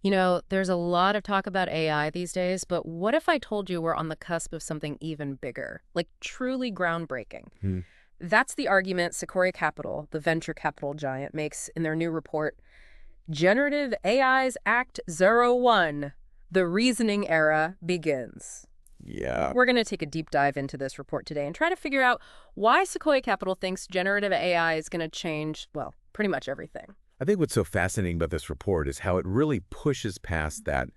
You know, there's a lot of talk about AI these days, but what if I told you we're on the cusp of something even bigger, like truly groundbreaking? Hmm. That's the argument Sequoia Capital, the venture capital giant, makes in their new report, Generative AI's Act Zero One. The reasoning era begins. Yeah, We're going to take a deep dive into this report today and try to figure out why Sequoia Capital thinks generative AI is going to change, well, pretty much everything. I think what's so fascinating about this report is how it really pushes past that,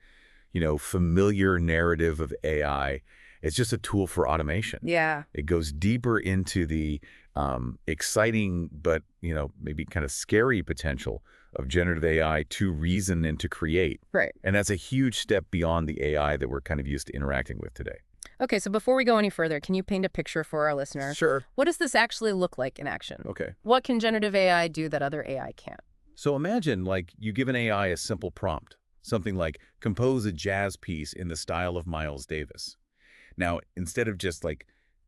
familiar narrative of AI. It's just a tool for automation. Yeah, It goes deeper into the exciting but, maybe kind of scary potential of generative AI to reason and to create. right. And that's a huge step beyond the AI that we're kind of used to interacting with today. Okay, so before we go any further, can you paint a picture for our listener? Sure. What does this actually look like in action? Okay. What can generative AI do that other AI can't? So imagine, like, you give an AI a simple prompt, something like compose a jazz piece in the style of Miles Davis. Now, instead of just like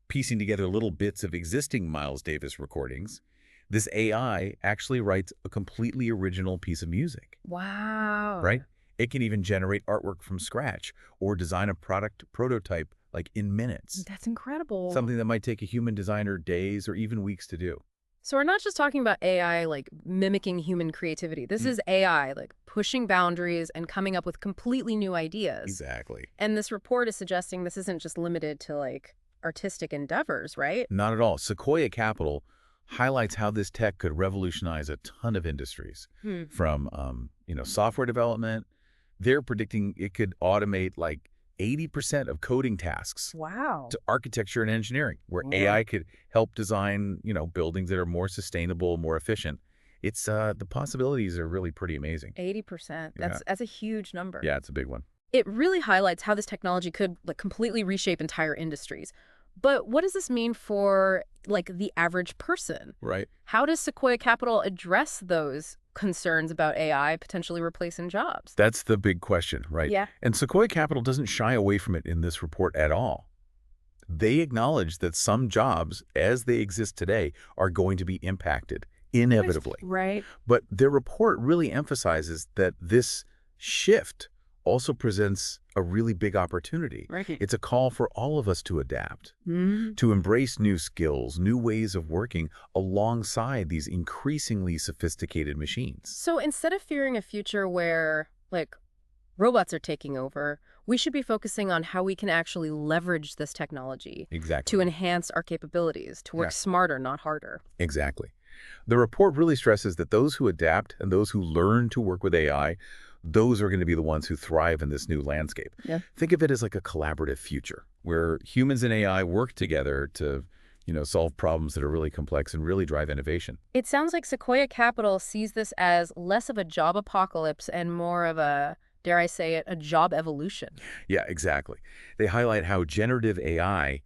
piecing together little bits of existing Miles Davis recordings, this AI actually writes a completely original piece of music, Wow. right? It can even generate artwork from scratch or design a product prototype like in minutes, That's incredible. something that might take a human designer days or even weeks to do. So we're not just talking about AI like mimicking human creativity. This Mm, is AI like pushing boundaries and coming up with completely new ideas. exactly. And this report is suggesting this isn't just limited to like artistic endeavors, right? Not at all. Sequoia Capital highlights how this tech could revolutionize a ton of industries, Hmm. from software development. They're predicting it could automate like 80% of coding tasks Wow. to architecture and engineering, where Wow. AI could help design buildings that are more sustainable, more efficient. It's the possibilities are really pretty amazing. 80%. Yeah, That's a huge number. yeah, it's a big one. It really highlights how this technology could like completely reshape entire industries. But what does this mean for like the average person? Right. How does Sequoia Capital address those concerns about AI potentially replacing jobs? That's the big question, right? Yeah. And Sequoia Capital doesn't shy away from it in this report at all. They acknowledge that some jobs, as they exist today, are going to be impacted inevitably. Right. But their report really emphasizes that this shift also presents a really big opportunity. Right. It's a call for all of us to adapt, Mhm. to embrace new skills, new ways of working alongside these increasingly sophisticated machines. So instead of fearing a future where like robots are taking over, we should be focusing on how we can actually leverage this technology Exactly. to enhance our capabilities, to work Yeah, smarter, not harder. exactly. The report really stresses that those who adapt and those who learn to work with AI, those are going to be the ones who thrive in this new landscape. Yeah. Think of it as like a collaborative future where humans and AI work together to, solve problems that are really complex and really drive innovation. It sounds like Sequoia Capital sees this as less of a job apocalypse and more of a, dare I say it, a job evolution. Yeah, exactly. They highlight how generative AI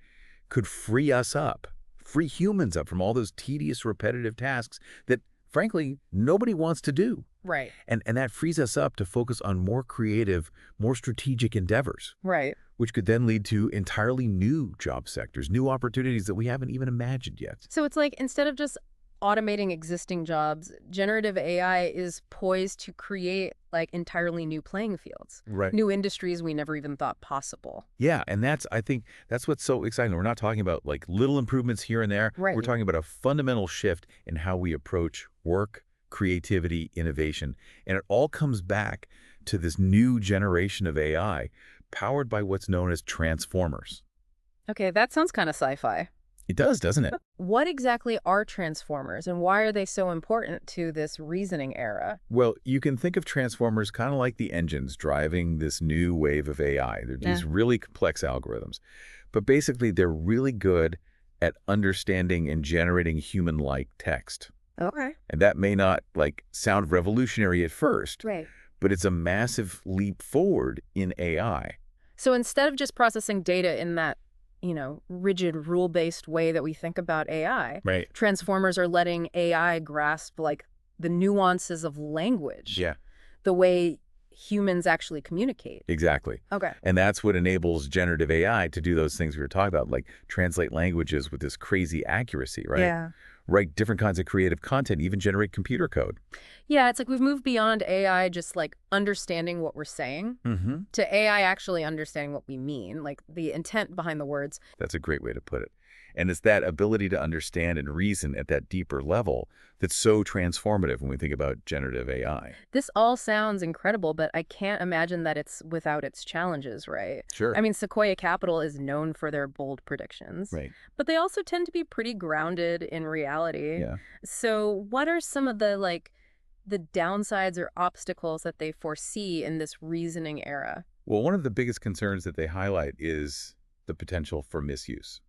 could free us up, free humans up from all those tedious, repetitive tasks that, frankly, nobody wants to do. Right. And that frees us up to focus on more creative, more strategic endeavors, Right. which could then lead to entirely new job sectors, new opportunities that we haven't even imagined yet. So it's like instead of just automating existing jobs, generative AI is poised to create like entirely new playing fields, Right. new industries we never even thought possible. Yeah, and I think that's what's so exciting. We're not talking about like little improvements here and there. We're Right. talking about a fundamental shift in how we approach work, creativity, innovation. And it all comes back to this new generation of AI powered by what's known as transformers. Okay, that sounds kind of sci-fi. It does, doesn't it? What exactly are transformers and why are they so important to this reasoning era? Well, you can think of transformers kind of like the engines driving this new wave of AI. They're Yeah. these really complex algorithms. But basically, they're really good at understanding and generating human-like text. Okay. And that may not like sound revolutionary at first, Right. but it's a massive leap forward in AI. So instead of just processing data in that, rigid rule-based way that we think about AI, Right. transformers are letting AI grasp like the nuances of language, Yeah, the way humans actually communicate. exactly. Okay. And that's what enables generative AI to do those things we were talking about, like translate languages with this crazy accuracy, right? Yeah. write different kinds of creative content, even generate computer code. Yeah, it's like we've moved beyond AI just like understanding what we're saying Mm-hmm. to AI actually understanding what we mean, like the intent behind the words. That's a great way to put it. And it's that ability to understand and reason at that deeper level that's so transformative when we think about generative AI. This all sounds incredible, but I can't imagine that it's without its challenges, right? I Sure. mean, Sequoia Capital is known for their bold predictions, Right. but they also tend to be pretty grounded in reality. Yeah. So what are some of the downsides or obstacles that they foresee in this reasoning era? Well, one of the biggest concerns that they highlight is the potential for misuse.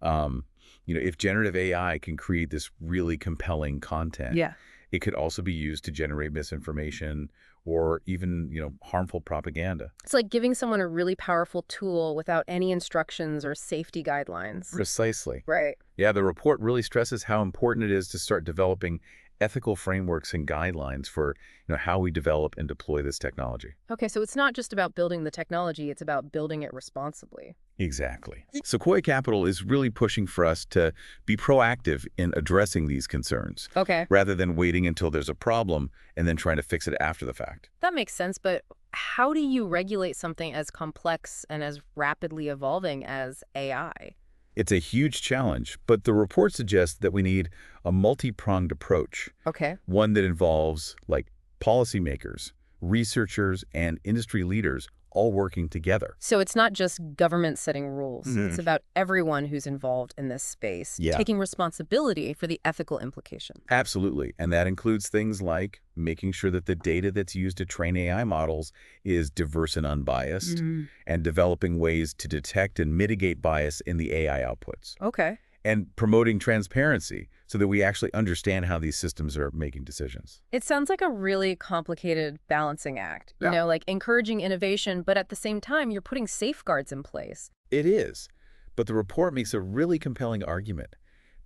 Um, if generative AI can create this really compelling content, Yeah. it could also be used to generate misinformation or even, harmful propaganda. It's like giving someone a really powerful tool without any instructions or safety guidelines. Precisely. Right. Yeah, the report really stresses how important it is to start developing ethical frameworks and guidelines for, how we develop and deploy this technology. Okay, so it's not just about building the technology, it's about building it responsibly. Exactly. Sequoia Capital is really pushing for us to be proactive in addressing these concerns Okay. rather than waiting until there's a problem and then trying to fix it after the fact. That makes sense, but how do you regulate something as complex and as rapidly evolving as AI? It's a huge challenge, but the report suggests that we need a multi-pronged approach, Okay. one that involves, like, policymakers, researchers, and industry leaders all working together. So it's not just government setting rules. Mhm. It's about everyone who's involved in this space, Yeah. taking responsibility for the ethical implications. Absolutely. And that includes things like making sure that the data that's used to train AI models is diverse and unbiased, and developing ways to detect and mitigate bias in the AI outputs, Okay. and promoting transparency so that we actually understand how these systems are making decisions. It sounds like a really complicated balancing act, Yeah. like encouraging innovation, but at the same time, you're putting safeguards in place. It is. But the report makes a really compelling argument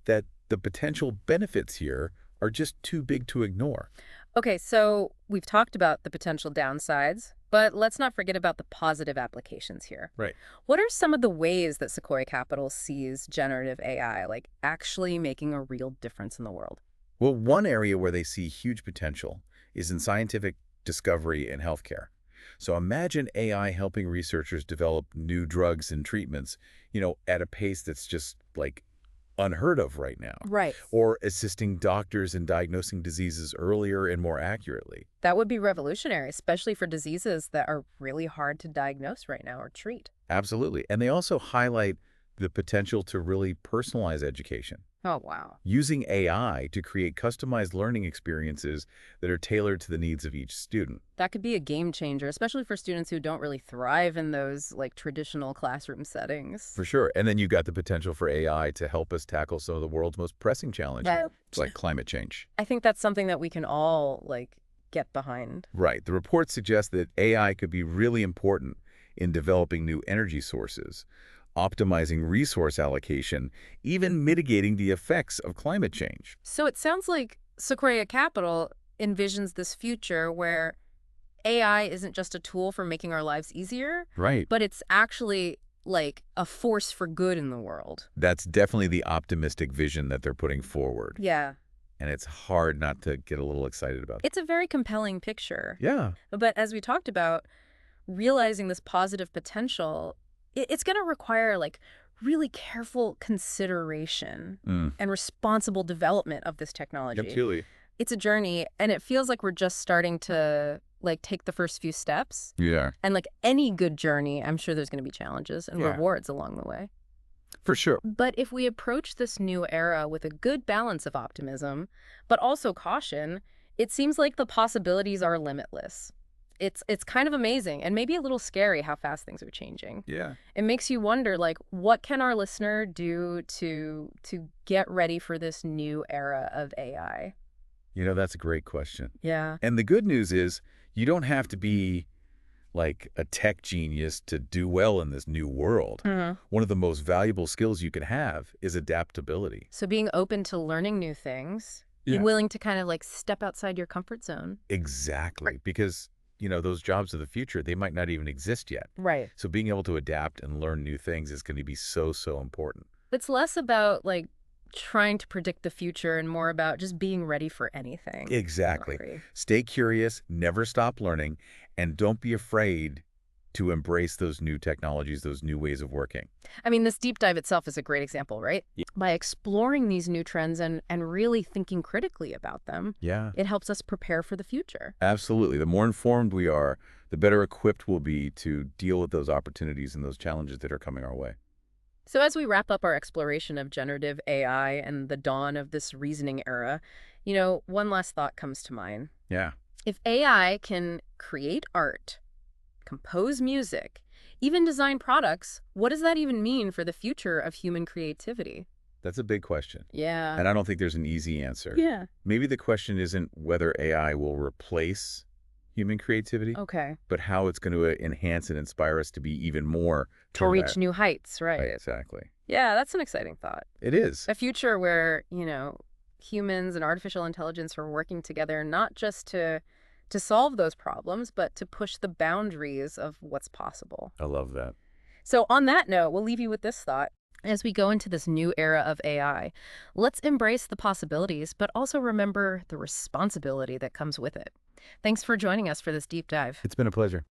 that the potential benefits here are just too big to ignore. Okay, so we've talked about the potential downsides, but let's not forget about the positive applications here. Right. What are some of the ways that Sequoia Capital sees generative AI, like actually making a real difference in the world? Well, one area where they see huge potential is in scientific discovery and healthcare. So imagine AI helping researchers develop new drugs and treatments, at a pace that's just like unheard of right now. Right. Or assisting doctors in diagnosing diseases earlier and more accurately. That would be revolutionary, especially for diseases that are really hard to diagnose right now or treat. Absolutely. And they also highlight the potential to really personalize education, Oh, wow. using AI to create customized learning experiences that are tailored to the needs of each student. That could be a game changer, especially for students who don't really thrive in those like traditional classroom settings. For sure. And then you've got the potential for AI to help us tackle some of the world's most pressing challenges, Right. like climate change. I think that's something that we can all like get behind. Right. The report suggests that AI could be really important in developing new energy sources, optimizing resource allocation, even mitigating the effects of climate change. So it sounds like Sequoia Capital envisions this future where AI isn't just a tool for making our lives easier, Right. but it's actually like a force for good in the world. That's definitely the optimistic vision that they're putting forward. Yeah. And it's hard not to get a little excited about that. It's a very compelling picture. Yeah. But as we talked about, realizing this positive potential, it's going to require like really careful consideration Mm. and responsible development of this technology. Absolutely. It's a journey, and it feels like we're just starting to like take the first few steps. Yeah. And like any good journey, I'm sure there's going to be challenges and Yeah. rewards along the way. For sure. But if we approach this new era with a good balance of optimism, but also caution, it seems like the possibilities are limitless. It's kind of amazing and maybe a little scary how fast things are changing. Yeah. It makes you wonder, like, what can our listener do to get ready for this new era of AI? That's a great question. Yeah. And the good news is you don't have to be like a tech genius to do well in this new world. One of the most valuable skills you can have is adaptability. So being open to learning new things, Yeah. being willing to kind of like step outside your comfort zone. Exactly. Because, those jobs of the future, they might not even exist yet. Right. So being able to adapt and learn new things is going to be so, so important. It's less about like trying to predict the future and more about just being ready for anything. I Exactly. agree. Stay curious, never stop learning, and don't be afraid to embrace those new technologies, those new ways of working. I mean, this deep dive itself is a great example, right? Yeah. By exploring these new trends and really thinking critically about them, Yeah, it helps us prepare for the future. absolutely. The more informed we are, the better equipped we'll be to deal with those opportunities and those challenges that are coming our way. So, as we wrap up our exploration of generative AI and the dawn of this reasoning era, one last thought comes to mind. Yeah, If AI can create art, compose music, even design products, what does that even mean for the future of human creativity? that's a big question. Yeah. And I don't think there's an easy answer. Yeah. Maybe the question isn't whether AI will replace human creativity, Okay. but how it's going to enhance and inspire us to be even more To to reach that. new heights, right? Exactly. Yeah, that's an exciting thought. It is. A future where, humans and artificial intelligence are working together not just to solve those problems, but to push the boundaries of what's possible. I love that. So on that note, we'll leave you with this thought. As we go into this new era of AI, let's embrace the possibilities, but also remember the responsibility that comes with it. Thanks for joining us for this deep dive. It's been a pleasure.